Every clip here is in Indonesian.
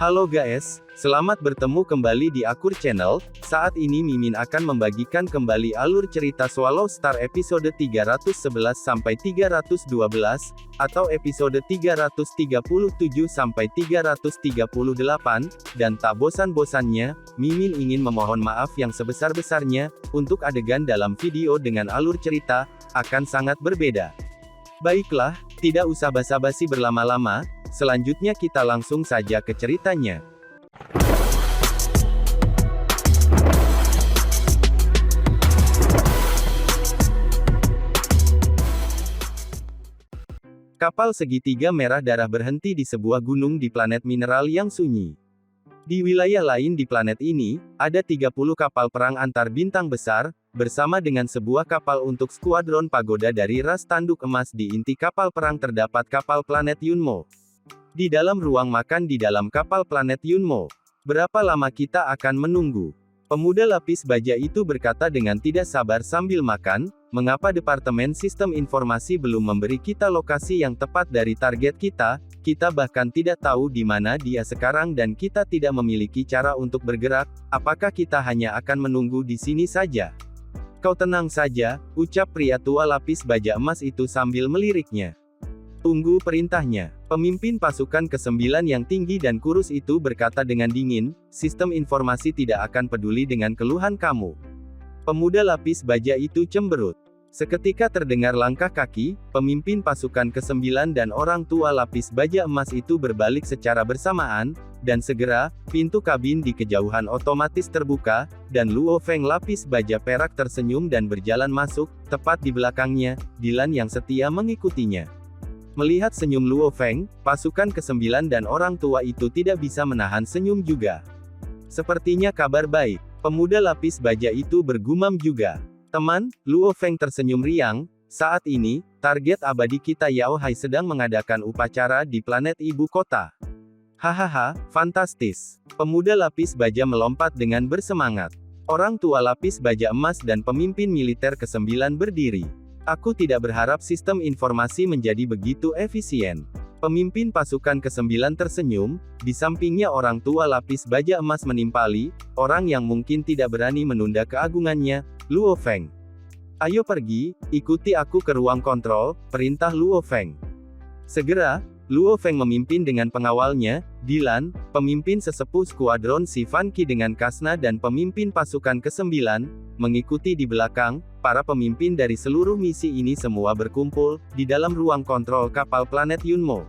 Halo guys, selamat bertemu kembali di Akur Channel. Saat ini Mimin akan membagikan kembali alur cerita Swallow Star episode 311 sampai 312 atau episode 337 sampai 338 dan tak bosan-bosannya, Mimin ingin memohon maaf yang sebesar-besarnya untuk adegan dalam video dengan alur cerita akan sangat berbeda. Baiklah, tidak usah basa-basi berlama-lama. Selanjutnya kita langsung saja ke ceritanya. Kapal segitiga merah darah berhenti di sebuah gunung di planet mineral yang sunyi. Di wilayah lain di planet ini, ada 30 kapal perang antar bintang besar, bersama dengan sebuah kapal untuk skuadron pagoda dari ras tanduk emas. Di inti kapal perang terdapat kapal planet Yunmo. Di dalam ruang makan di dalam kapal planet Yunmo. Berapa lama kita akan menunggu? Pemuda lapis baja itu berkata dengan tidak sabar sambil makan, mengapa Departemen Sistem Informasi belum memberi kita lokasi yang tepat dari target kita bahkan tidak tahu di mana dia sekarang dan kita tidak memiliki cara untuk bergerak, apakah kita hanya akan menunggu di sini saja? Kau tenang saja, ucap pria tua lapis baja emas itu sambil meliriknya. Tunggu perintahnya. Pemimpin pasukan ke-9 yang tinggi dan kurus itu berkata dengan dingin, sistem informasi tidak akan peduli dengan keluhan kamu. Pemuda lapis baja itu cemberut. Seketika terdengar langkah kaki, pemimpin pasukan ke-9 dan orang tua lapis baja emas itu berbalik secara bersamaan, dan segera, pintu kabin di kejauhan otomatis terbuka, dan Luo Feng lapis baja perak tersenyum dan berjalan masuk, tepat di belakangnya, Dilan yang setia mengikutinya. Melihat senyum Luo Feng, pasukan ke-9 dan orang tua itu tidak bisa menahan senyum juga. Sepertinya kabar baik. Pemuda lapis baja itu bergumam juga. Teman, Luo Feng tersenyum riang, saat ini, target abadi kita Yao Hai sedang mengadakan upacara di planet ibu kota. Hahaha, fantastis. Pemuda lapis baja melompat dengan bersemangat. Orang tua lapis baja emas dan pemimpin militer ke-9 berdiri. Aku tidak berharap sistem informasi menjadi begitu efisien. Pemimpin pasukan ke-9 tersenyum, di sampingnya orang tua lapis baja emas menimpali, orang yang mungkin tidak berani menunda keagungannya, Luo Feng. Ayo pergi, ikuti aku ke ruang kontrol, perintah Luo Feng. Segera, Luo Feng memimpin dengan pengawalnya, Dilan, pemimpin sesepuh skuadron si Fan Qi dengan Kasna dan pemimpin pasukan ke-9, mengikuti di belakang. Para pemimpin dari seluruh misi ini semua berkumpul di dalam ruang kontrol kapal planet Yunmo.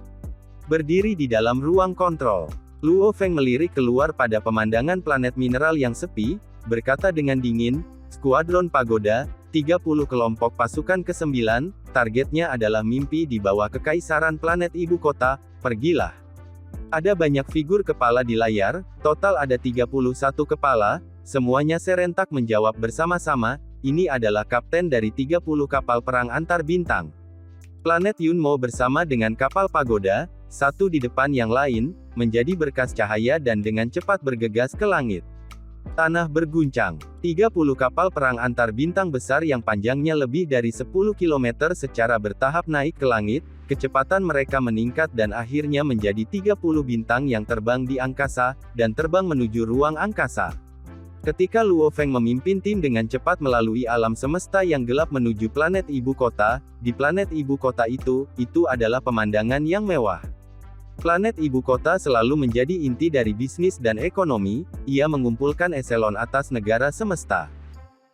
Berdiri di dalam ruang kontrol, Luo Feng melirik keluar pada pemandangan planet mineral yang sepi, berkata dengan dingin, skuadron pagoda, 30 kelompok pasukan ke-9, targetnya adalah mimpi di bawah kekaisaran planet ibu kota, pergilah. Ada banyak figur kepala di layar, total ada 31 kepala, semuanya serentak menjawab bersama-sama, ini adalah kapten dari 30 kapal perang antar bintang. Planet Yunmo bersama dengan kapal pagoda, satu di depan yang lain, menjadi berkas cahaya dan dengan cepat bergegas ke langit. Tanah berguncang. 30 kapal perang antar bintang besar yang panjangnya lebih dari 10 km secara bertahap naik ke langit, kecepatan mereka meningkat dan akhirnya menjadi 30 bintang yang terbang di angkasa, dan terbang menuju ruang angkasa. Ketika Luo Feng memimpin tim dengan cepat melalui alam semesta yang gelap menuju planet ibu kota, di planet ibu kota itu adalah pemandangan yang mewah. Planet ibu kota selalu menjadi inti dari bisnis dan ekonomi, ia mengumpulkan eselon atas negara semesta.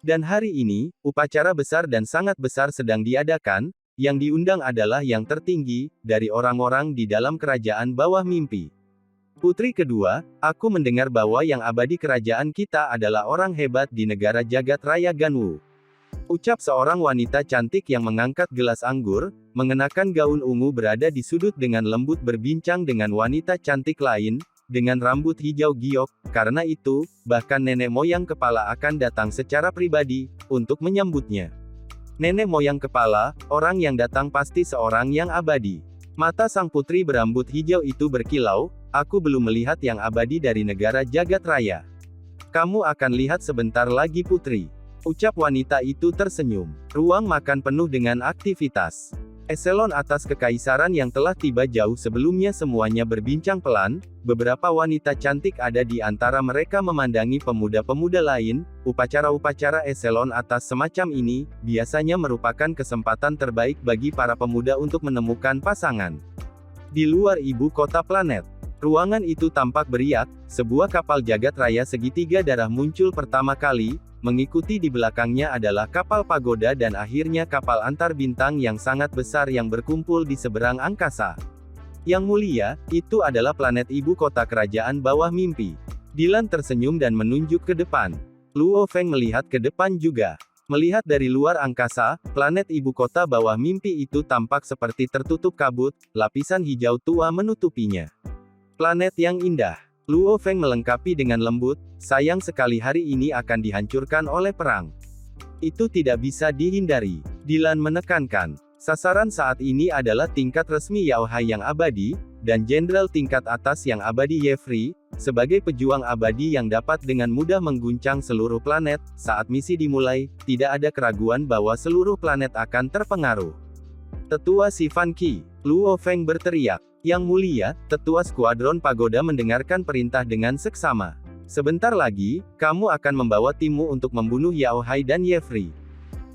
Dan hari ini, upacara besar dan sangat besar sedang diadakan, yang diundang adalah yang tertinggi, dari orang-orang di dalam kerajaan bawah mimpi. Putri kedua, aku mendengar bahwa yang abadi kerajaan kita adalah orang hebat di negara jagat raya Ganwu. Ucap seorang wanita cantik yang mengangkat gelas anggur, mengenakan gaun ungu berada di sudut dengan lembut berbincang dengan wanita cantik lain, dengan rambut hijau giok, karena itu, bahkan nenek moyang kepala akan datang secara pribadi, untuk menyambutnya. Nenek moyang kepala, orang yang datang pasti seorang yang abadi. Mata sang putri berambut hijau itu berkilau, aku belum melihat yang abadi dari negara jagat raya. Kamu akan lihat sebentar lagi putri. Ucap wanita itu tersenyum. Ruang makan penuh dengan aktivitas. Eselon atas kekaisaran yang telah tiba jauh sebelumnya semuanya berbincang pelan, beberapa wanita cantik ada di antara mereka memandangi pemuda-pemuda lain. Upacara-upacara eselon atas semacam ini, biasanya merupakan kesempatan terbaik bagi para pemuda untuk menemukan pasangan. Di luar ibu kota planet, ruangan itu tampak beriak, sebuah kapal jagat raya segitiga darah muncul pertama kali. Mengikuti di belakangnya adalah kapal pagoda dan akhirnya kapal antar bintang yang sangat besar yang berkumpul di seberang angkasa. Yang mulia, itu adalah planet ibu kota kerajaan bawah mimpi. Dylan tersenyum dan menunjuk ke depan. Luo Feng melihat ke depan juga. Melihat dari luar angkasa, planet ibu kota bawah mimpi itu tampak seperti tertutup kabut, lapisan hijau tua menutupinya. Planet yang indah. Luo Feng melengkapi dengan lembut, sayang sekali hari ini akan dihancurkan oleh perang. Itu tidak bisa dihindari. Dylan menekankan, sasaran saat ini adalah tingkat resmi Yao Hai yang abadi, dan jenderal tingkat atas yang abadi Yefri, sebagai pejuang abadi yang dapat dengan mudah mengguncang seluruh planet. Saat misi dimulai, tidak ada keraguan bahwa seluruh planet akan terpengaruh. Tetua Si Fan Qi, Luo Feng berteriak. Yang mulia, tetua skuadron pagoda mendengarkan perintah dengan seksama. Sebentar lagi, kamu akan membawa timmu untuk membunuh Yao Hai dan Yefri.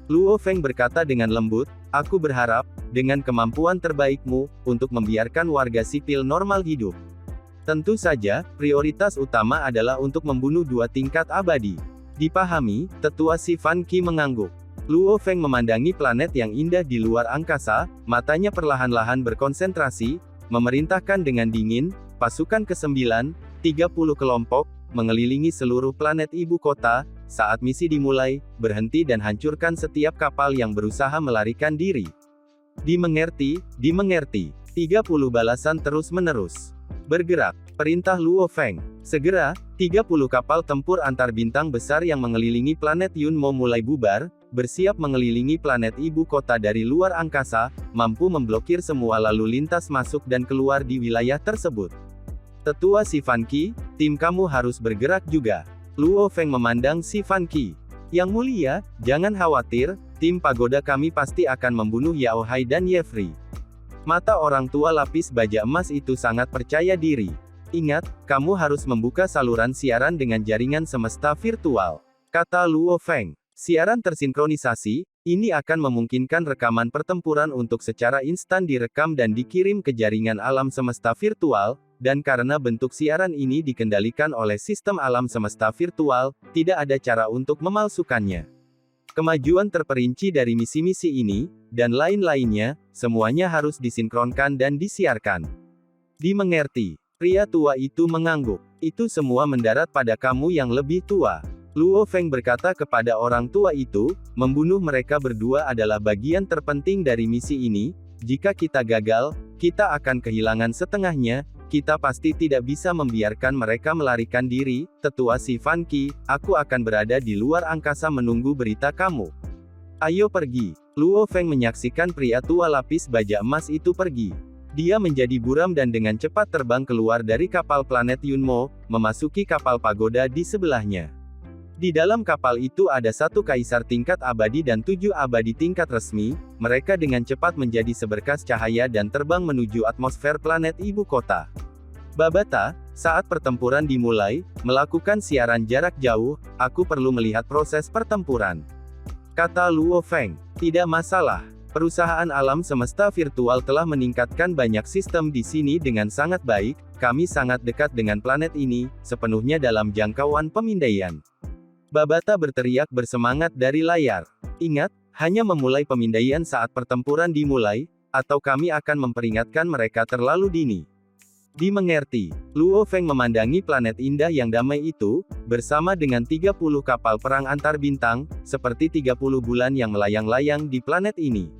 Luo Feng berkata dengan lembut, aku berharap, dengan kemampuan terbaikmu, untuk membiarkan warga sipil normal hidup. Tentu saja, prioritas utama adalah untuk membunuh dua tingkat abadi. Dipahami, tetua Si Fan Qi mengangguk. Luo Feng memandangi planet yang indah di luar angkasa, matanya perlahan-lahan berkonsentrasi, memerintahkan dengan dingin, pasukan ke-9, 30 kelompok, mengelilingi seluruh planet ibu kota. Saat misi dimulai, berhenti dan hancurkan setiap kapal yang berusaha melarikan diri. Dimengerti, dimengerti. 30 balasan terus-menerus. Bergerak, perintah Luo Feng. Segera, 30 kapal tempur antar bintang besar yang mengelilingi planet Yunmo mulai bubar, bersiap mengelilingi planet ibu kota dari luar angkasa, mampu memblokir semua lalu lintas masuk dan keluar di wilayah tersebut. Tetua Si Fan Qi, tim kamu harus bergerak juga. Luo Feng memandang Si Fan Qi. Yang mulia, jangan khawatir, tim pagoda kami pasti akan membunuh Yao Hai dan Yefri. Mata orang tua lapis baja emas itu sangat percaya diri. Ingat, kamu harus membuka saluran siaran dengan jaringan semesta virtual, kata Luo Feng. Siaran tersinkronisasi, ini akan memungkinkan rekaman pertempuran untuk secara instan direkam dan dikirim ke jaringan alam semesta virtual, dan karena bentuk siaran ini dikendalikan oleh sistem alam semesta virtual, tidak ada cara untuk memalsukannya. Kemajuan terperinci dari misi-misi ini, dan lain-lainnya, semuanya harus disinkronkan dan disiarkan. Dimengerti. Pria tua itu mengangguk. Itu semua mendarat pada kamu yang lebih tua. Luo Feng berkata kepada orang tua itu, membunuh mereka berdua adalah bagian terpenting dari misi ini. Jika kita gagal, kita akan kehilangan setengahnya. Kita pasti tidak bisa membiarkan mereka melarikan diri. Tetua Si Fan Qi, aku akan berada di luar angkasa menunggu berita kamu. Ayo pergi. Luo Feng menyaksikan pria tua lapis baja emas itu pergi. Dia menjadi buram dan dengan cepat terbang keluar dari kapal planet Yunmo, memasuki kapal pagoda di sebelahnya. Di dalam kapal itu ada satu kaisar tingkat abadi dan 7 abadi tingkat resmi. Mereka dengan cepat menjadi seberkas cahaya dan terbang menuju atmosfer planet ibu kota. Babata, saat pertempuran dimulai, melakukan siaran jarak jauh, aku perlu melihat proses pertempuran. Kata Luo Feng, tidak masalah. Perusahaan alam semesta virtual telah meningkatkan banyak sistem di sini dengan sangat baik, kami sangat dekat dengan planet ini, sepenuhnya dalam jangkauan pemindaian. Babata berteriak bersemangat dari layar. Ingat, hanya memulai pemindaian saat pertempuran dimulai, atau kami akan memperingatkan mereka terlalu dini. Dimengerti. Luo Feng memandangi planet indah yang damai itu, bersama dengan 30 kapal perang antar bintang, seperti 30 bulan yang melayang-layang di planet ini.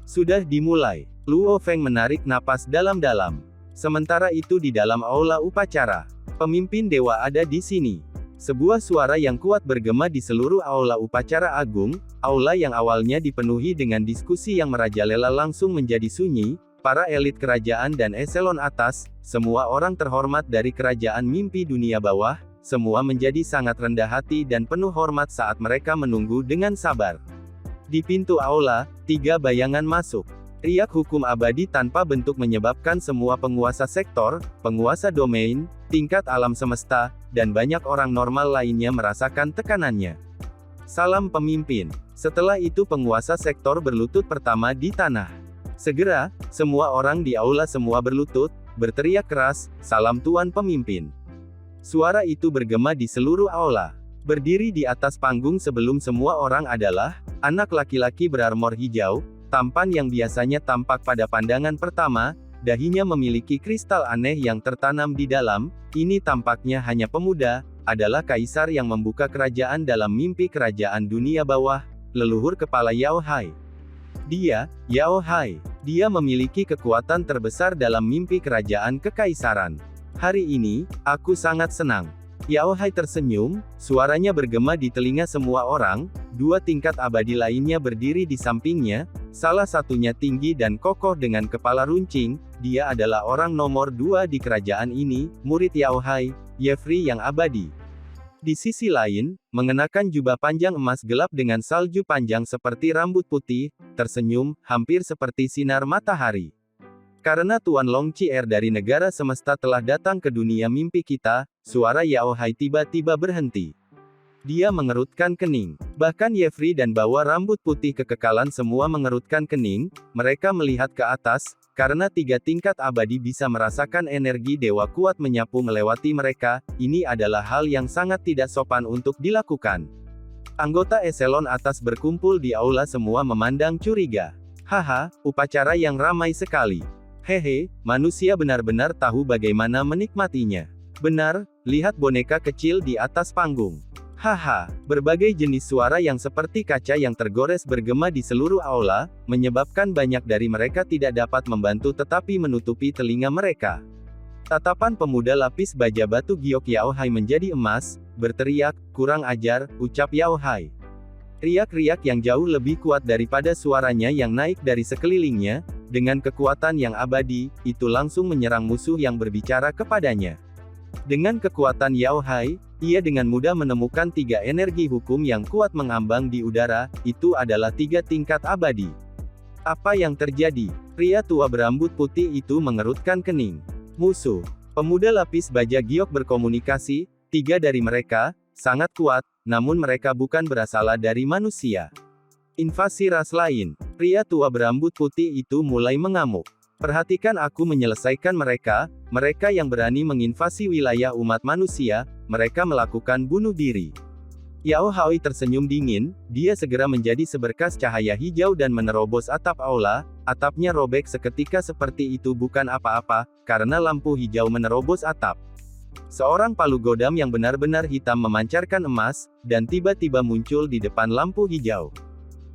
Sudah dimulai. Luo Feng menarik napas dalam-dalam. Sementara itu di dalam aula upacara, pemimpin dewa ada di sini. Sebuah suara yang kuat bergema di seluruh aula upacara agung. Aula yang awalnya dipenuhi dengan diskusi yang merajalela langsung menjadi sunyi. Para elit kerajaan dan eselon atas, semua orang terhormat dari kerajaan mimpi dunia bawah, semua menjadi sangat rendah hati dan penuh hormat saat mereka menunggu dengan sabar. Di pintu aula, 3 bayangan masuk. Riak hukum abadi tanpa bentuk menyebabkan semua penguasa sektor, penguasa domain, tingkat alam semesta, dan banyak orang normal lainnya merasakan tekanannya. Salam pemimpin. Setelah itu penguasa sektor berlutut pertama di tanah. Segera, semua orang di aula semua berlutut, berteriak keras, salam tuan pemimpin. Suara itu bergema di seluruh aula. Berdiri di atas panggung sebelum semua orang adalah anak laki-laki berarmor hijau, tampan yang biasanya tampak pada pandangan pertama, dahinya memiliki kristal aneh yang tertanam di dalam, ini tampaknya hanya pemuda, adalah kaisar yang membuka kerajaan dalam mimpi kerajaan dunia bawah, leluhur kepala Yao Hai. Dia, Yao Hai, dia memiliki kekuatan terbesar dalam mimpi kerajaan kekaisaran. Hari ini, aku sangat senang. Yao Hai tersenyum, suaranya bergema di telinga semua orang, dua tingkat abadi lainnya berdiri di sampingnya, salah satunya tinggi dan kokoh dengan kepala runcing, dia adalah orang nomor 2 di kerajaan ini, murid Yao Hai, Yefri yang abadi. Di sisi lain, mengenakan jubah panjang emas gelap dengan salju panjang seperti rambut putih, tersenyum, hampir seperti sinar matahari. Karena Tuan Long Chier dari negara semesta telah datang ke dunia mimpi kita, suara Yao Hai tiba-tiba berhenti. Dia mengerutkan kening. Bahkan Yefri dan bawa rambut putih kekekalan semua mengerutkan kening, mereka melihat ke atas, karena tiga tingkat abadi bisa merasakan energi dewa kuat menyapu melewati mereka, ini adalah hal yang sangat tidak sopan untuk dilakukan. Anggota eselon atas berkumpul di aula semua memandang curiga. Haha, upacara yang ramai sekali. Hehe, manusia benar-benar tahu bagaimana menikmatinya. Benar, lihat boneka kecil di atas panggung. Haha, berbagai jenis suara yang seperti kaca yang tergores bergema di seluruh aula, menyebabkan banyak dari mereka tidak dapat membantu tetapi menutupi telinga mereka. Tatapan pemuda lapis baja batu giok Yao Hai menjadi emas, berteriak, kurang ajar, ucap Yao Hai. Riak-riak yang jauh lebih kuat daripada suaranya yang naik dari sekelilingnya, dengan kekuatan yang abadi, itu langsung menyerang musuh yang berbicara kepadanya. Dengan kekuatan Yao Hai, ia dengan mudah menemukan tiga energi hukum yang kuat mengambang di udara, itu adalah tiga tingkat abadi. Apa yang terjadi? Pria tua berambut putih itu mengerutkan kening. Musuh. Pemuda lapis baja giok berkomunikasi, tiga dari mereka, sangat kuat, namun mereka bukan berasal dari manusia. Invasi ras lain. Pria tua berambut putih itu mulai mengamuk. Perhatikan aku menyelesaikan mereka, mereka yang berani menginvasi wilayah umat manusia, mereka melakukan bunuh diri. Yao Hai tersenyum dingin, dia segera menjadi seberkas cahaya hijau dan menerobos atap aula, atapnya robek seketika seperti itu bukan apa-apa, karena lampu hijau menerobos atap. Seorang palu godam yang benar-benar hitam memancarkan emas, dan tiba-tiba muncul di depan lampu hijau.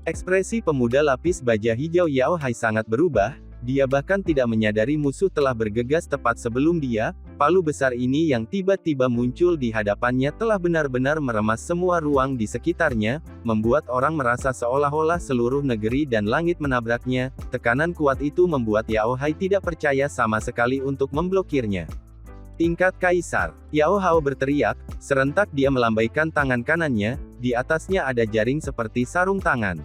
Ekspresi pemuda lapis baja hijau Yao Hai sangat berubah, dia bahkan tidak menyadari musuh telah bergegas tepat sebelum dia, palu besar ini yang tiba-tiba muncul di hadapannya telah benar-benar meremas semua ruang di sekitarnya, membuat orang merasa seolah-olah seluruh negeri dan langit menabraknya, tekanan kuat itu membuat Yao Hai tidak percaya sama sekali untuk memblokirnya. Tingkat Kaisar. Yao Hai berteriak, serentak dia melambaikan tangan kanannya, di atasnya ada jaring seperti sarung tangan.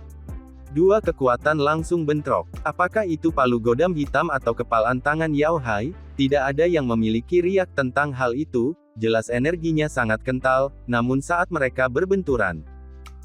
Dua kekuatan langsung bentrok. Apakah itu palu godam hitam atau kepalan tangan Yao Hai? Tidak ada yang memiliki riak tentang hal itu, jelas energinya sangat kental, namun saat mereka berbenturan.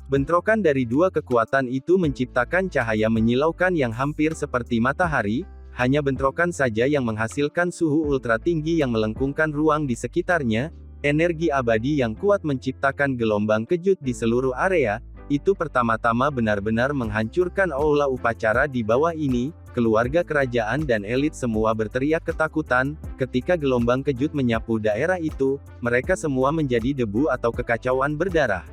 Bentrokan dari dua kekuatan itu menciptakan cahaya menyilaukan yang hampir seperti matahari, hanya bentrokan saja yang menghasilkan suhu ultra tinggi yang melengkungkan ruang di sekitarnya, energi abadi yang kuat menciptakan gelombang kejut di seluruh area, itu pertama-tama benar-benar menghancurkan aula upacara di bawah ini, keluarga kerajaan dan elit semua berteriak ketakutan, ketika gelombang kejut menyapu daerah itu, mereka semua menjadi debu atau kekacauan berdarah.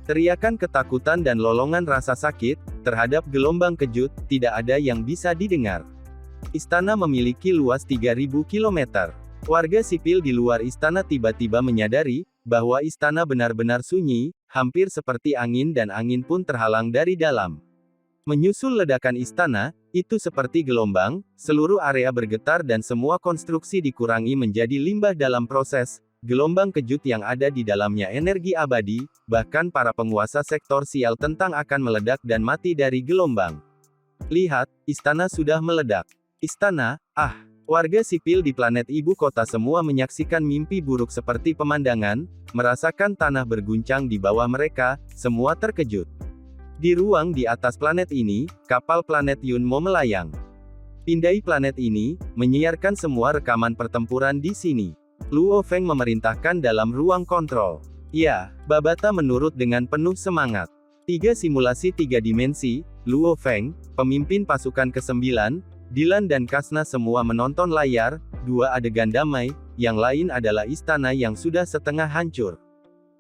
Teriakan ketakutan dan lolongan rasa sakit, terhadap gelombang kejut, tidak ada yang bisa didengar. Istana memiliki luas 3.000 km. Warga sipil di luar istana tiba-tiba menyadari, bahwa istana benar-benar sunyi, hampir seperti angin dan angin pun terhalang dari dalam. Menyusul ledakan istana, itu seperti gelombang, seluruh area bergetar dan semua konstruksi dikurangi menjadi limbah dalam proses, gelombang kejut yang ada di dalamnya energi abadi, bahkan para penguasa sektor sial tentang akan meledak dan mati dari gelombang. Lihat, istana sudah meledak. Istana, warga sipil di planet ibu kota semua menyaksikan mimpi buruk seperti pemandangan, merasakan tanah berguncang di bawah mereka, semua terkejut. Di ruang di atas planet ini, kapal planet Yunmo melayang. Pindai planet ini, menyiarkan semua rekaman pertempuran di sini. Luo Feng memerintahkan dalam ruang kontrol. Ya, Babata menurut dengan penuh semangat. 3 simulasi 3 dimensi, Luo Feng, pemimpin pasukan ke-9, Dylan dan Kasna semua menonton layar, 2 adegan damai, yang lain adalah istana yang sudah setengah hancur.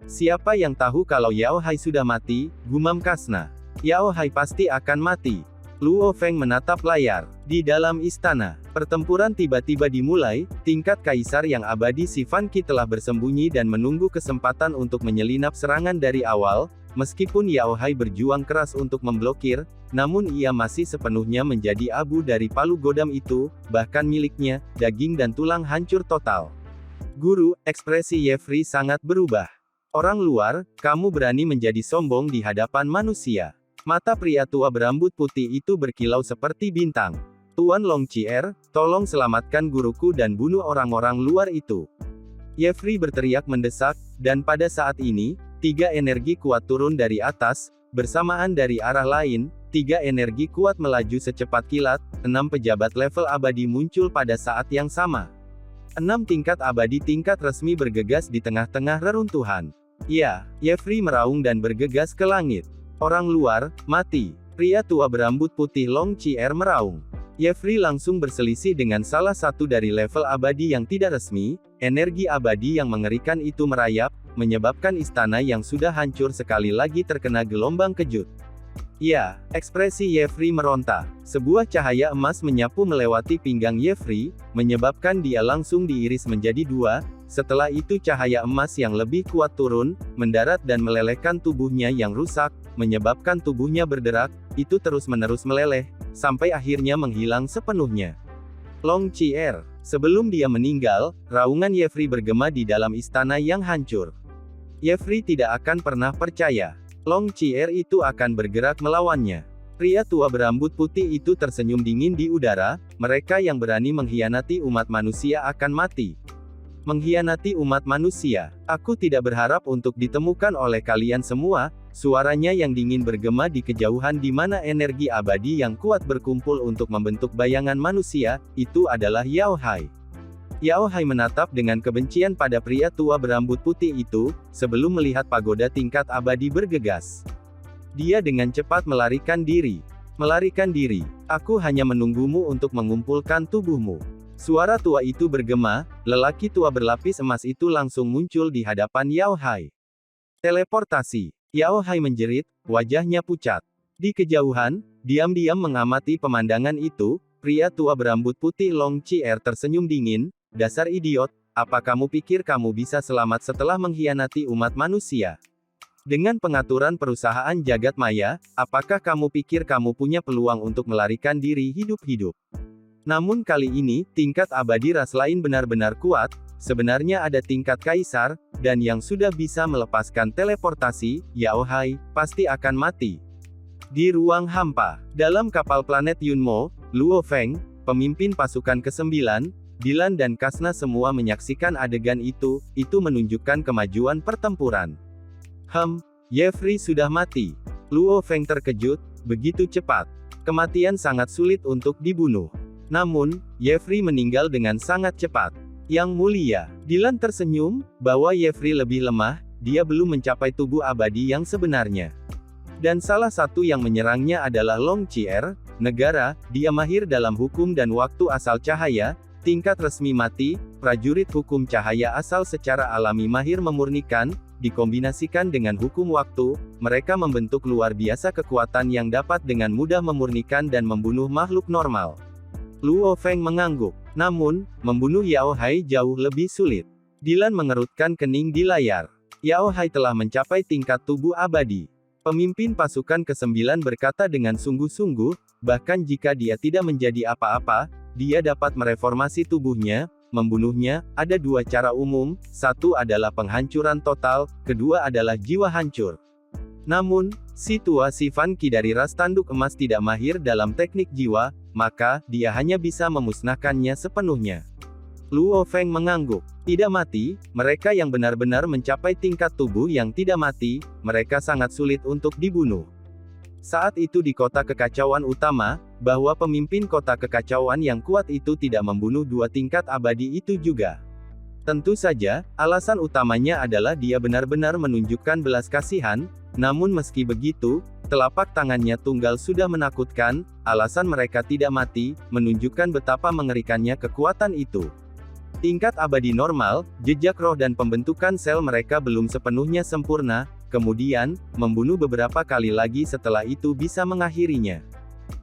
Siapa yang tahu kalau Yao Hai sudah mati, gumam Kasna. Yao Hai pasti akan mati. Luo Feng menatap layar. Di dalam istana, pertempuran tiba-tiba dimulai, tingkat kaisar yang abadi si Fan Qi telah bersembunyi dan menunggu kesempatan untuk menyelinap serangan dari awal, meskipun Yao Hai berjuang keras untuk memblokir, namun ia masih sepenuhnya menjadi abu dari palu godam itu, bahkan miliknya, daging dan tulang hancur total. Guru, ekspresi Yefri sangat berubah. Orang luar, kamu berani menjadi sombong di hadapan manusia. Mata pria tua berambut putih itu berkilau seperti bintang. Tuan Long Chier, tolong selamatkan guruku dan bunuh orang-orang luar itu. Yefri berteriak mendesak, dan pada saat ini, 3 energi kuat turun dari atas, bersamaan dari arah lain, 3 energi kuat melaju secepat kilat, 6 pejabat level abadi muncul pada saat yang sama. 6 tingkat abadi tingkat resmi bergegas di tengah-tengah reruntuhan. Ya, Yefri meraung dan bergegas ke langit. Orang luar, mati. Pria tua berambut putih Long Chier meraung. Yefri langsung berselisih dengan salah satu dari level abadi yang tidak resmi, energi abadi yang mengerikan itu merayap, menyebabkan istana yang sudah hancur sekali lagi terkena gelombang kejut. Ya, ekspresi Yefri meronta. Sebuah cahaya emas menyapu melewati pinggang Yefri, menyebabkan dia langsung diiris menjadi 2, setelah itu cahaya emas yang lebih kuat turun, mendarat dan melelehkan tubuhnya yang rusak, menyebabkan tubuhnya berderak, itu terus-menerus meleleh, sampai akhirnya menghilang sepenuhnya. Long Chier, sebelum dia meninggal, raungan Yefri bergema di dalam istana yang hancur. Yefri tidak akan pernah percaya. Long Chier itu akan bergerak melawannya. Pria tua berambut putih itu tersenyum dingin di udara, mereka yang berani mengkhianati umat manusia akan mati. Mengkhianati umat manusia, aku tidak berharap untuk ditemukan oleh kalian semua, suaranya yang dingin bergema di kejauhan di mana energi abadi yang kuat berkumpul untuk membentuk bayangan manusia, itu adalah Yao Hai. Yao Hai menatap dengan kebencian pada pria tua berambut putih itu, sebelum melihat pagoda tingkat abadi bergegas. Dia dengan cepat melarikan diri. Melarikan diri. Aku hanya menunggumu untuk mengumpulkan tubuhmu. Suara tua itu bergema, lelaki tua berlapis emas itu langsung muncul di hadapan Yao Hai. Teleportasi. Yao Hai menjerit, wajahnya pucat. Di kejauhan, diam-diam mengamati pemandangan itu, pria tua berambut putih Long Chier tersenyum dingin, dasar idiot, apa kamu pikir kamu bisa selamat setelah mengkhianati umat manusia? Dengan pengaturan perusahaan jagat maya, apakah kamu pikir kamu punya peluang untuk melarikan diri hidup-hidup? Namun kali ini, tingkat abadi ras lain benar-benar kuat, sebenarnya ada tingkat kaisar, dan yang sudah bisa melepaskan teleportasi, Yao Hai, pasti akan mati. Di ruang hampa, dalam kapal planet Yunmo, Luo Feng, pemimpin pasukan ke-9, Dylan dan Kasna semua menyaksikan adegan itu menunjukkan kemajuan pertempuran. Yefri sudah mati. Luo Feng terkejut, begitu cepat. Kematian sangat sulit untuk dibunuh. Namun, Yefri meninggal dengan sangat cepat. Yang mulia, Dylan tersenyum, bahwa Yefri lebih lemah, dia belum mencapai tubuh abadi yang sebenarnya. Dan salah satu yang menyerangnya adalah Long Chier, negara, dia mahir dalam hukum dan waktu asal cahaya, tingkat resmi mati, prajurit hukum cahaya asal secara alami mahir memurnikan, dikombinasikan dengan hukum waktu, mereka membentuk luar biasa kekuatan yang dapat dengan mudah memurnikan dan membunuh makhluk normal. Luo Feng mengangguk. Namun, membunuh Yao Hai jauh lebih sulit. Dylan mengerutkan kening di layar. Yao Hai telah mencapai tingkat tubuh abadi. Pemimpin pasukan ke-9 berkata dengan sungguh-sungguh, bahkan jika dia tidak menjadi apa-apa, dia dapat mereformasi tubuhnya, membunuhnya. Ada 2 cara umum, satu adalah penghancuran total, kedua adalah jiwa hancur. Namun, situasi Fan Qi dari ras tanduk emas tidak mahir dalam teknik jiwa, maka, dia hanya bisa memusnahkannya sepenuhnya. Luo Feng mengangguk. Tidak mati, mereka yang benar-benar mencapai tingkat tubuh yang tidak mati, mereka sangat sulit untuk dibunuh. Saat itu di kota kekacauan utama, bahwa pemimpin kota kekacauan yang kuat itu tidak membunuh dua tingkat abadi itu juga. Tentu saja, alasan utamanya adalah dia benar-benar menunjukkan belas kasihan, namun meski begitu, telapak tangannya tunggal sudah menakutkan, alasan mereka tidak mati, menunjukkan betapa mengerikannya kekuatan itu. Tingkat abadi normal, jejak roh dan pembentukan sel mereka belum sepenuhnya sempurna, kemudian, membunuh beberapa kali lagi setelah itu bisa mengakhirinya.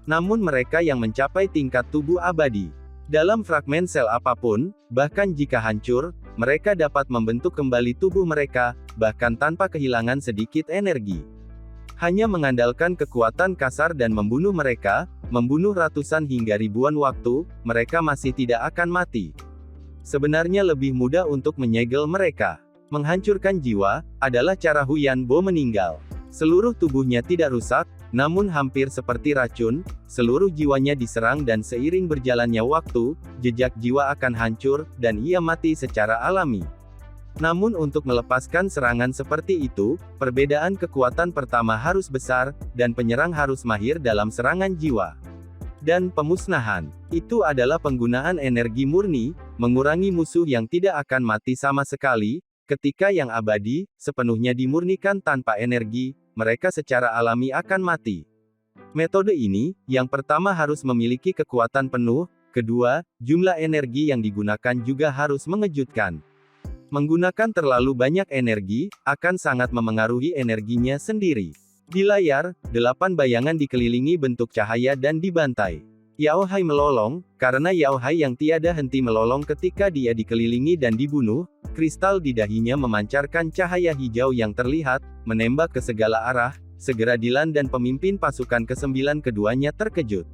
Namun mereka yang mencapai tingkat tubuh abadi, dalam fragmen sel apapun, bahkan jika hancur, mereka dapat membentuk kembali tubuh mereka, bahkan tanpa kehilangan sedikit energi. Hanya mengandalkan kekuatan kasar dan membunuh mereka, membunuh ratusan hingga ribuan waktu, mereka masih tidak akan mati. Sebenarnya lebih mudah untuk menyegel mereka. Menghancurkan jiwa, adalah cara Huyan Bo meninggal. Seluruh tubuhnya tidak rusak, namun hampir seperti racun, seluruh jiwanya diserang dan seiring berjalannya waktu, jejak jiwa akan hancur, dan ia mati secara alami. Namun untuk melepaskan serangan seperti itu, perbedaan kekuatan pertama harus besar, dan penyerang harus mahir dalam serangan jiwa. Dan pemusnahan, itu adalah penggunaan energi murni, mengurangi musuh yang tidak akan mati sama sekali, ketika yang abadi, sepenuhnya dimurnikan tanpa energi, mereka secara alami akan mati. Metode ini, yang pertama harus memiliki kekuatan penuh, kedua, jumlah energi yang digunakan juga harus mengejutkan. Menggunakan terlalu banyak energi, akan sangat memengaruhi energinya sendiri. Di layar, 8 bayangan dikelilingi bentuk cahaya dan dibantai. Yao Hai melolong, karena Yao Hai yang tiada henti melolong ketika dia dikelilingi dan dibunuh, kristal di dahinya memancarkan cahaya hijau yang terlihat, menembak ke segala arah, segera Dilan dan pemimpin pasukan ke-9 keduanya terkejut.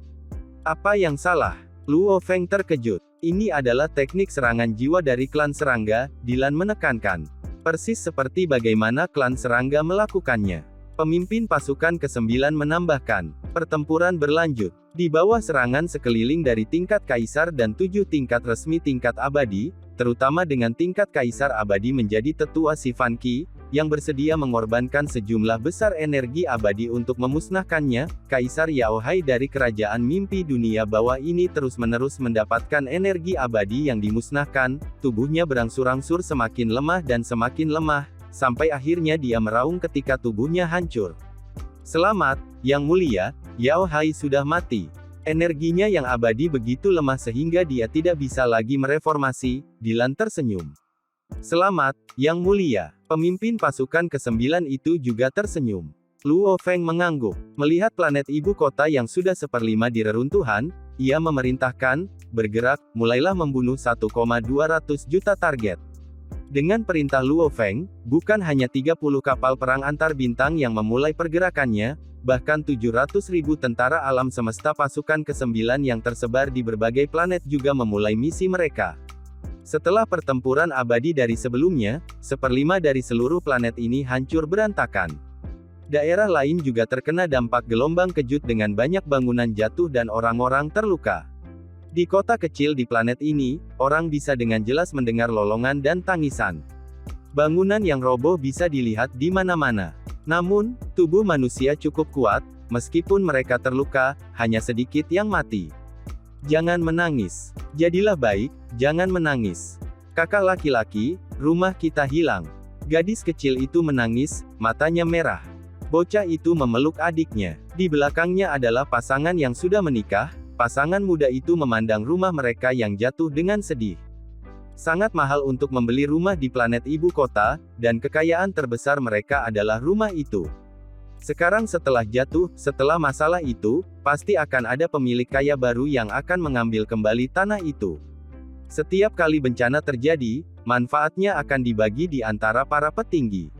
Apa yang salah? Luo Feng terkejut. Ini adalah teknik serangan jiwa dari klan serangga, Dilan menekankan. Persis seperti bagaimana klan serangga melakukannya. Pemimpin pasukan ke-9 menambahkan, pertempuran berlanjut. Di bawah serangan sekeliling dari tingkat kaisar dan 7 tingkat resmi tingkat abadi, terutama dengan tingkat kaisar abadi menjadi tetua si Fan Qi, yang bersedia mengorbankan sejumlah besar energi abadi untuk memusnahkannya, Kaisar Yao Hai dari kerajaan mimpi dunia bawah ini terus-menerus mendapatkan energi abadi yang dimusnahkan, tubuhnya berangsur-angsur semakin lemah dan semakin lemah, sampai akhirnya dia meraung ketika tubuhnya hancur. Selamat, Yang Mulia, Yao Hai sudah mati. Energinya yang abadi begitu lemah sehingga dia tidak bisa lagi mereformasi, Dilan tersenyum. Selamat, Yang Mulia. Pemimpin pasukan ke-9 itu juga tersenyum. Luo Feng mengangguk. Melihat planet ibu kota yang sudah 1/5 di reruntuhan, ia memerintahkan, bergerak, mulailah membunuh 1,200 juta target. Dengan perintah Luo Feng, bukan hanya 30 kapal perang antar bintang yang memulai pergerakannya, bahkan 700.000 tentara alam semesta pasukan ke-9 yang tersebar di berbagai planet juga memulai misi mereka. Setelah pertempuran abadi dari sebelumnya, 1/5 dari seluruh planet ini hancur berantakan. Daerah lain juga terkena dampak gelombang kejut dengan banyak bangunan jatuh dan orang-orang terluka. Di kota kecil di planet ini, orang bisa dengan jelas mendengar lolongan dan tangisan. Bangunan yang roboh bisa dilihat di mana-mana. Namun, tubuh manusia cukup kuat, meskipun mereka terluka, hanya sedikit yang mati. Jangan menangis. Jadilah baik, jangan menangis. Kakak laki-laki, rumah kita hilang. Gadis kecil itu menangis, matanya merah. Bocah itu memeluk adiknya. Di belakangnya adalah pasangan yang sudah menikah, pasangan muda itu memandang rumah mereka yang jatuh dengan sedih. Sangat mahal untuk membeli rumah di planet ibu kota, dan kekayaan terbesar mereka adalah rumah itu. Sekarang setelah jatuh, setelah masalah itu, pasti akan ada pemilik kaya baru yang akan mengambil kembali tanah itu. Setiap kali bencana terjadi, manfaatnya akan dibagi di antara para petinggi.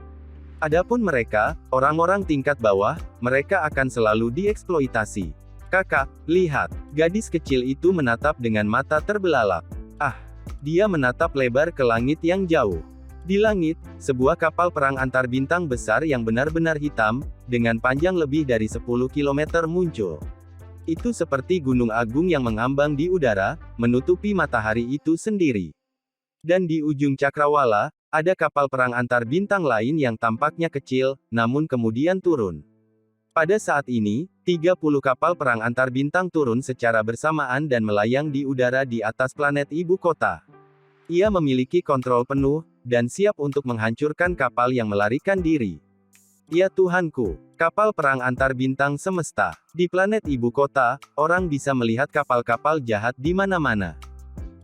Adapun mereka, orang-orang tingkat bawah, mereka akan selalu dieksploitasi. Kakak, lihat, gadis kecil itu menatap dengan mata terbelalak. Ah, dia menatap lebar ke langit yang jauh. Di langit, sebuah kapal perang antar bintang besar yang benar-benar hitam, dengan panjang lebih dari 10 km muncul. Itu seperti gunung agung yang mengambang di udara, menutupi matahari itu sendiri. Dan di ujung cakrawala, ada kapal perang antar bintang lain yang tampaknya kecil, namun kemudian turun. Pada saat ini, 30 kapal perang antar bintang turun secara bersamaan dan melayang di udara di atas planet ibu kota. Ia memiliki kontrol penuh, dan siap untuk menghancurkan kapal yang melarikan diri. Ya Tuhanku, kapal perang antar bintang semesta. Di planet ibu kota, orang bisa melihat kapal-kapal jahat di mana-mana.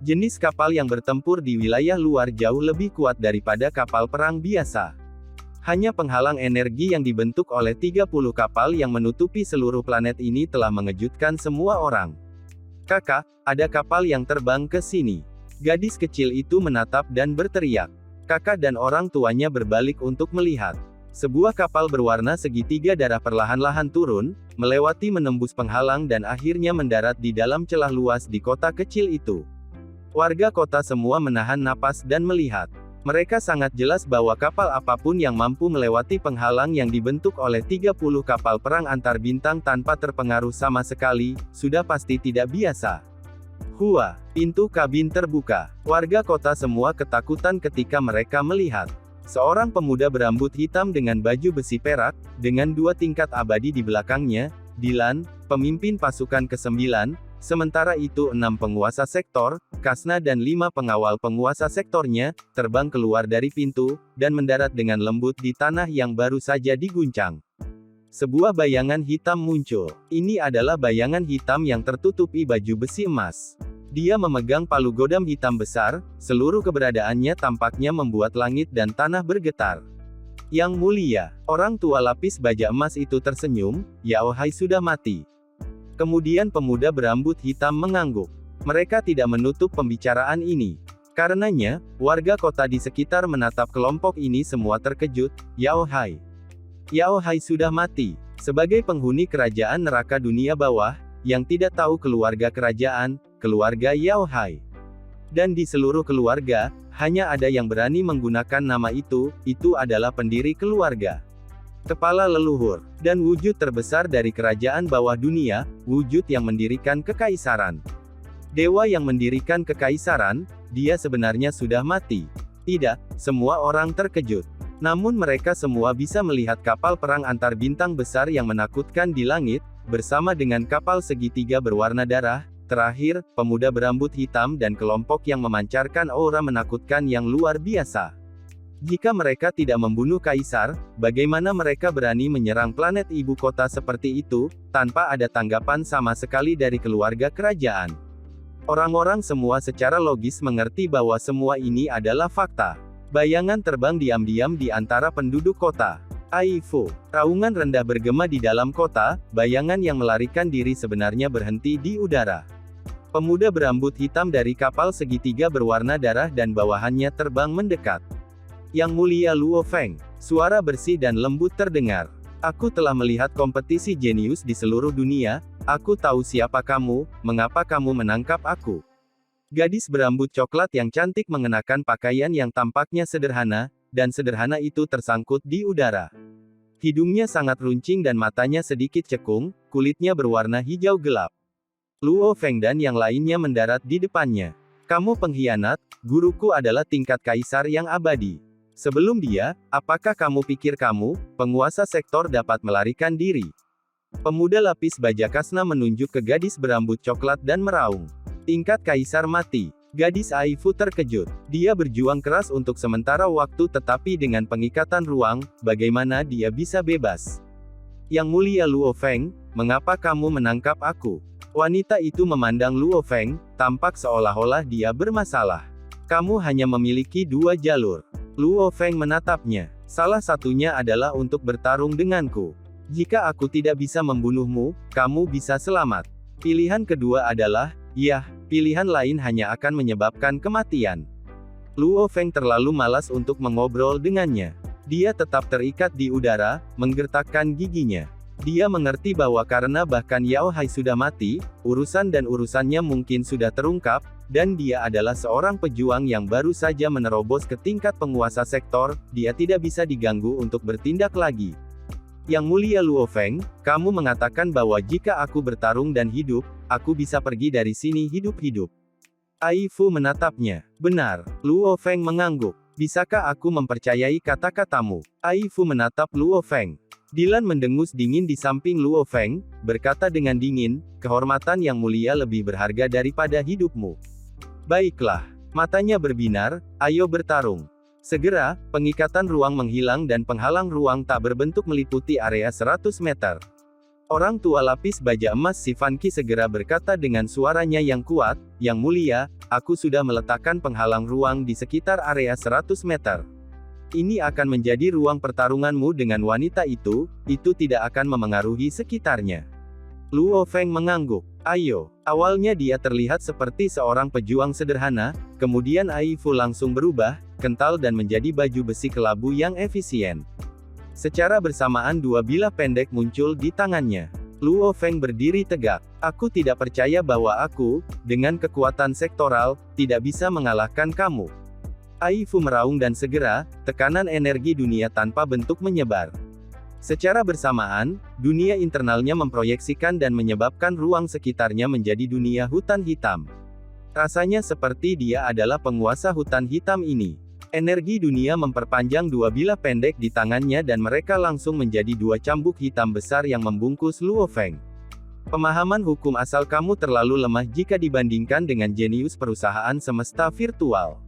Jenis kapal yang bertempur di wilayah luar jauh lebih kuat daripada kapal perang biasa. Hanya penghalang energi yang dibentuk oleh 30 kapal yang menutupi seluruh planet ini telah mengejutkan semua orang. Kakak, ada kapal yang terbang ke sini. Gadis kecil itu menatap dan berteriak. Kakak dan orang tuanya berbalik untuk melihat. Sebuah kapal berwarna segitiga darah perlahan-lahan turun, melewati menembus penghalang dan akhirnya mendarat di dalam celah luas di kota kecil itu. Warga kota semua menahan napas dan melihat. Mereka sangat jelas bahwa kapal apapun yang mampu melewati penghalang yang dibentuk oleh 30 kapal perang antar bintang tanpa terpengaruh sama sekali, sudah pasti tidak biasa. Hua, pintu kabin terbuka. Warga kota semua ketakutan ketika mereka melihat seorang pemuda berambut hitam dengan baju besi perak, dengan 2 tingkat abadi di belakangnya, Dylan, pemimpin pasukan ke-9, sementara itu 6 penguasa sektor, Kasna dan 5 pengawal penguasa sektornya, terbang keluar dari pintu, dan mendarat dengan lembut di tanah yang baru saja diguncang. Sebuah bayangan hitam muncul. Ini adalah bayangan hitam yang tertutupi baju besi emas. Dia memegang palu godam hitam besar, seluruh keberadaannya tampaknya membuat langit dan tanah bergetar. Yang mulia, orang tua lapis baja emas itu tersenyum, Yao Hai sudah mati. Kemudian pemuda berambut hitam mengangguk. Mereka tidak menutup pembicaraan ini. Karenanya, warga kota di sekitar menatap kelompok ini semua terkejut, Yao Hai. Yao Hai sudah mati. Sebagai penghuni kerajaan neraka dunia bawah, yang tidak tahu keluarga kerajaan, keluarga Yao Hai. Dan di seluruh keluarga, hanya ada yang berani menggunakan nama itu adalah pendiri keluarga. Kepala leluhur, dan wujud terbesar dari kerajaan bawah dunia, wujud yang mendirikan kekaisaran. Dewa yang mendirikan kekaisaran, dia sebenarnya sudah mati. Tidak, semua orang terkejut. Namun mereka semua bisa melihat kapal perang antar bintang besar yang menakutkan di langit, bersama dengan kapal segitiga berwarna darah. Terakhir, pemuda berambut hitam dan kelompok yang memancarkan aura menakutkan yang luar biasa. Jika mereka tidak membunuh kaisar, bagaimana mereka berani menyerang planet ibu kota seperti itu, tanpa ada tanggapan sama sekali dari keluarga kerajaan? Orang-orang semua secara logis mengerti bahwa semua ini adalah fakta. Bayangan terbang diam-diam di antara penduduk kota. Aifu, raungan rendah bergema di dalam kota, bayangan yang melarikan diri sebenarnya berhenti di udara. Pemuda berambut hitam dari kapal segitiga berwarna darah dan bawahannya terbang mendekat. Yang mulia Luo Feng, suara bersih dan lembut terdengar. Aku telah melihat kompetisi jenius di seluruh dunia, aku tahu siapa kamu, mengapa kamu menangkap aku. Gadis berambut coklat yang cantik mengenakan pakaian yang tampaknya sederhana, dan sederhana itu tersangkut di udara. Hidungnya sangat runcing dan matanya sedikit cekung, kulitnya berwarna hijau gelap. Luo Feng dan yang lainnya mendarat di depannya. Kamu pengkhianat, guruku adalah tingkat kaisar yang abadi. Sebelum dia, apakah kamu pikir kamu, penguasa sektor dapat melarikan diri? Pemuda lapis baja Kasna menunjuk ke gadis berambut coklat dan meraung. Tingkat kaisar mati. Gadis Aifu terkejut. Dia berjuang keras untuk sementara waktu tetapi dengan pengikatan ruang, bagaimana dia bisa bebas? Yang mulia Luo Feng, mengapa kamu menangkap aku? Wanita itu memandang Luo Feng, tampak seolah-olah dia bermasalah. Kamu hanya memiliki 2 jalur. Luo Feng menatapnya. Salah satunya adalah untuk bertarung denganku. Jika aku tidak bisa membunuhmu, kamu bisa selamat. Pilihan kedua adalah, yah, pilihan lain hanya akan menyebabkan kematian. Luo Feng terlalu malas untuk mengobrol dengannya. Dia tetap terikat di udara, menggertakkan giginya. Dia mengerti bahwa karena bahkan Yao Hai sudah mati, urusan dan urusannya mungkin sudah terungkap, dan dia adalah seorang pejuang yang baru saja menerobos ke tingkat penguasa sektor, dia tidak bisa diganggu untuk bertindak lagi. Yang Mulia Luo Feng, kamu mengatakan bahwa jika aku bertarung dan hidup, aku bisa pergi dari sini hidup-hidup. Ai Fu menatapnya. Benar, Luo Feng mengangguk. Bisakah aku mempercayai kata-katamu? Ai Fu menatap Luo Feng. Dilan mendengus dingin di samping Luo Feng, berkata dengan dingin, kehormatan yang mulia lebih berharga daripada hidupmu. Baiklah. Matanya berbinar, ayo bertarung. Segera, pengikatan ruang menghilang dan penghalang ruang tak berbentuk meliputi area 100 meter. Orang tua lapis baja emas si Fan Qi segera berkata dengan suaranya yang kuat, Yang Mulia, aku sudah meletakkan penghalang ruang di sekitar area 100 meter. Ini akan menjadi ruang pertarunganmu dengan wanita itu tidak akan memengaruhi sekitarnya. Luo Feng mengangguk. Ayo. Awalnya dia terlihat seperti seorang pejuang sederhana, kemudian Ai Fu langsung berubah, kental dan menjadi baju besi kelabu yang efisien. Secara bersamaan dua bilah pendek muncul di tangannya. Luo Feng berdiri tegak. Aku tidak percaya bahwa aku, dengan kekuatan sektoral, tidak bisa mengalahkan kamu. Ai Fu meraung dan segera, tekanan energi dunia tanpa bentuk menyebar. Secara bersamaan, dunia internalnya memproyeksikan dan menyebabkan ruang sekitarnya menjadi dunia hutan hitam. Rasanya seperti dia adalah penguasa hutan hitam ini. Energi dunia memperpanjang dua bilah pendek di tangannya dan mereka langsung menjadi dua cambuk hitam besar yang membungkus Luo Feng. Pemahaman hukum asal kamu terlalu lemah jika dibandingkan dengan jenius perusahaan semesta virtual.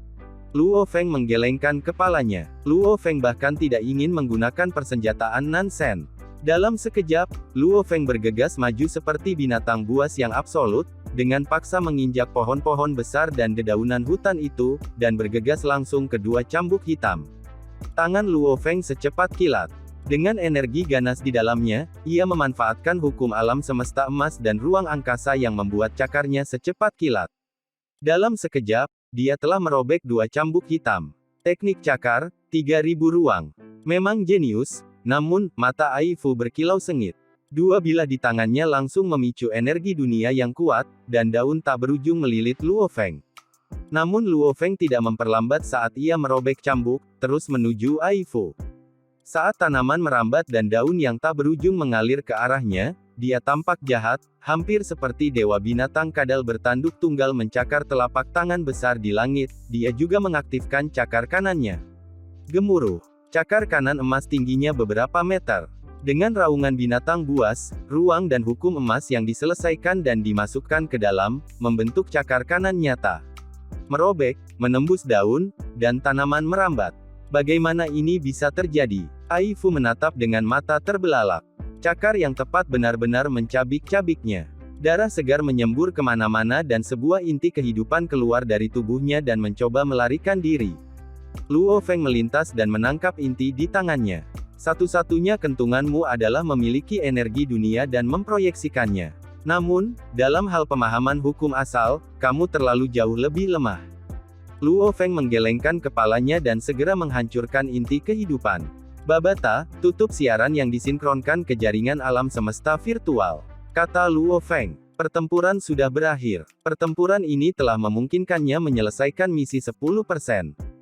Luo Feng menggelengkan kepalanya. Luo Feng bahkan tidak ingin menggunakan persenjataan Nansen. Dalam sekejap, Luo Feng bergegas maju seperti binatang buas yang absolut, dengan paksa menginjak pohon-pohon besar dan dedaunan hutan itu, dan bergegas langsung ke dua cambuk hitam. Tangan Luo Feng secepat kilat. Dengan energi ganas di dalamnya, ia memanfaatkan hukum alam semesta emas dan ruang angkasa yang membuat cakarnya secepat kilat. Dalam sekejap, dia telah merobek dua cambuk hitam. Teknik cakar, 3000 ruang. Memang jenius, namun, mata Ai Fu berkilau sengit. Dua bilah di tangannya langsung memicu energi dunia yang kuat, dan daun tak berujung melilit Luo Feng. Namun Luo Feng tidak memperlambat saat ia merobek cambuk, terus menuju Ai Fu. Saat tanaman merambat dan daun yang tak berujung mengalir ke arahnya, dia tampak jahat, hampir seperti dewa binatang kadal bertanduk tunggal mencakar telapak tangan besar di langit, dia juga mengaktifkan cakar kanannya. Gemuruh. Cakar kanan emas tingginya beberapa meter. Dengan raungan binatang buas, ruang dan hukum emas yang diselesaikan dan dimasukkan ke dalam, membentuk cakar kanan nyata. Merobek, menembus daun, dan tanaman merambat. Bagaimana ini bisa terjadi? Ai Fu menatap dengan mata terbelalak. Cakar yang tepat benar-benar mencabik-cabiknya. Darah segar menyembur kemana-mana dan sebuah inti kehidupan keluar dari tubuhnya dan mencoba melarikan diri. Luo Feng melintas dan menangkap inti di tangannya. Satu-satunya kentunganmu adalah memiliki energi dunia dan memproyeksikannya. Namun, dalam hal pemahaman hukum asal, kamu terlalu jauh lebih lemah. Luo Feng menggelengkan kepalanya dan segera menghancurkan inti kehidupan. Babata, tutup siaran yang disinkronkan ke jaringan alam semesta virtual. Kata Luo Feng. Pertempuran sudah berakhir. Pertempuran ini telah memungkinkannya menyelesaikan misi 10%.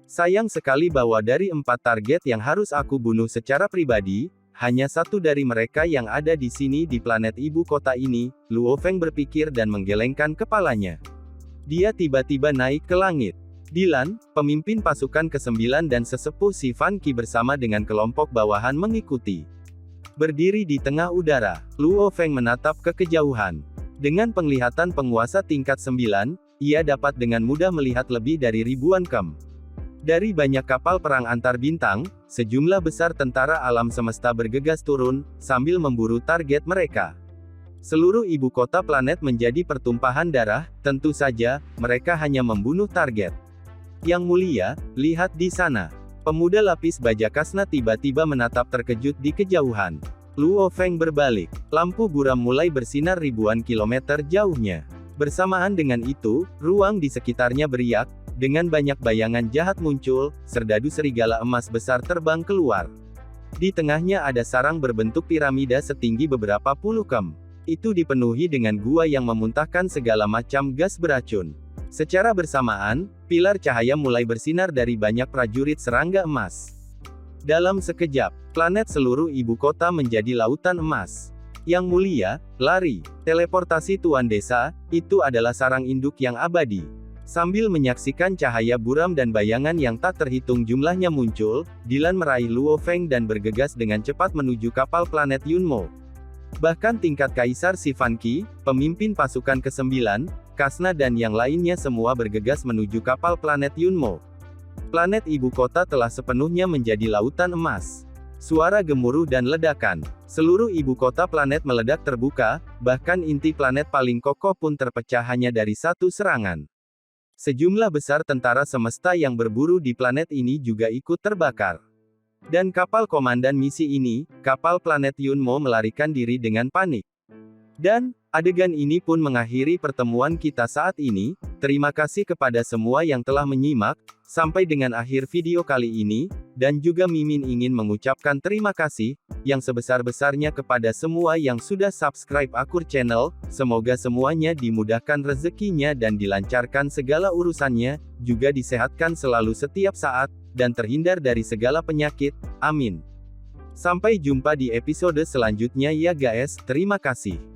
Sayang sekali bahwa dari 4 target yang harus aku bunuh secara pribadi, hanya satu dari mereka yang ada di sini di planet ibu kota ini, Luo Feng berpikir dan menggelengkan kepalanya. Dia tiba-tiba naik ke langit. Dilan, pemimpin pasukan ke-9 dan sesepuh si Fan Qi bersama dengan kelompok bawahan mengikuti. Berdiri di tengah udara, Luo Feng menatap ke kejauhan. Dengan penglihatan penguasa tingkat 9, ia dapat dengan mudah melihat lebih dari ribuan kem. Dari banyak kapal perang antar bintang, sejumlah besar tentara alam semesta bergegas turun, sambil memburu target mereka. Seluruh ibu kota planet menjadi pertumpahan darah, tentu saja, mereka hanya membunuh target. Yang Mulia, lihat di sana. Pemuda lapis baja kasna tiba-tiba menatap terkejut di kejauhan. Luo Feng berbalik. Lampu buram mulai bersinar ribuan kilometer jauhnya. Bersamaan dengan itu, ruang di sekitarnya beriak, dengan banyak bayangan jahat muncul, serdadu serigala emas besar terbang keluar. Di tengahnya ada sarang berbentuk piramida setinggi beberapa puluh km. Itu dipenuhi dengan gua yang memuntahkan segala macam gas beracun. Secara bersamaan, pilar cahaya mulai bersinar dari banyak prajurit serangga emas. Dalam sekejap, planet seluruh ibu kota menjadi lautan emas. Yang mulia, lari, teleportasi Tuan Desa, itu adalah sarang induk yang abadi. Sambil menyaksikan cahaya buram dan bayangan yang tak terhitung jumlahnya muncul, Dylan meraih Luo Feng dan bergegas dengan cepat menuju kapal planet Yunmo. Bahkan tingkat Kaisar Sivan Qi, pemimpin pasukan ke-9, Kasna dan yang lainnya semua bergegas menuju kapal planet Yunmo. Planet ibu kota telah sepenuhnya menjadi lautan emas. Suara gemuruh dan ledakan. Seluruh ibu kota planet meledak terbuka, bahkan inti planet paling kokoh pun terpecah hanya dari satu serangan. Sejumlah besar tentara semesta yang berburu di planet ini juga ikut terbakar. Dan kapal komandan misi ini, kapal planet Yunmo melarikan diri dengan panik. Dan, adegan ini pun mengakhiri pertemuan kita saat ini. Terima kasih kepada semua yang telah menyimak, sampai dengan akhir video kali ini, dan juga Mimin ingin mengucapkan terima kasih, yang sebesar-besarnya kepada semua yang sudah subscribe Akur Channel, semoga semuanya dimudahkan rezekinya dan dilancarkan segala urusannya, juga disehatkan selalu setiap saat, dan terhindar dari segala penyakit, amin. Sampai jumpa di episode selanjutnya ya guys, terima kasih.